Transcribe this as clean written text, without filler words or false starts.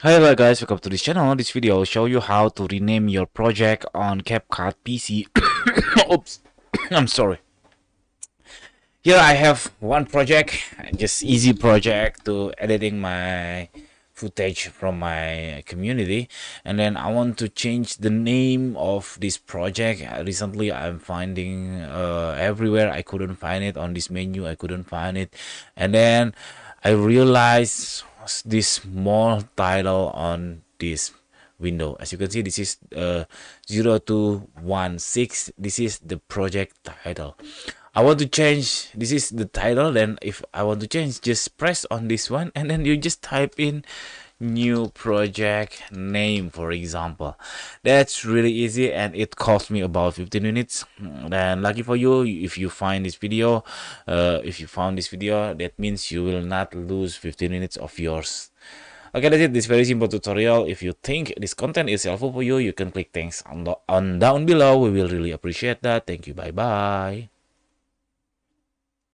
Hello guys, welcome to this channel. This video will show you how to rename your project on CapCut PC. Oops, I'm sorry. Here I have one project, just easy project to editing my footage from my community, and then I want to change the name of this project. Recently I'm finding everywhere, I couldn't find it on this menu, I couldn't find it, and then I realized this small title on this window. As you can see, this is 0216. This is the project title. I want to change, this is the title. Then if I want to change, just press on this one and then you just type in new project name, for example. That's really easy and it cost me about 15 minutes. Then lucky for you, if you find this video, if you found this video, that means you will not lose 15 minutes of yours. Okay, that's it. This very simple tutorial. If you think this content is helpful for you, you can click thanks on down below. We will really appreciate that. Thank you. Bye bye.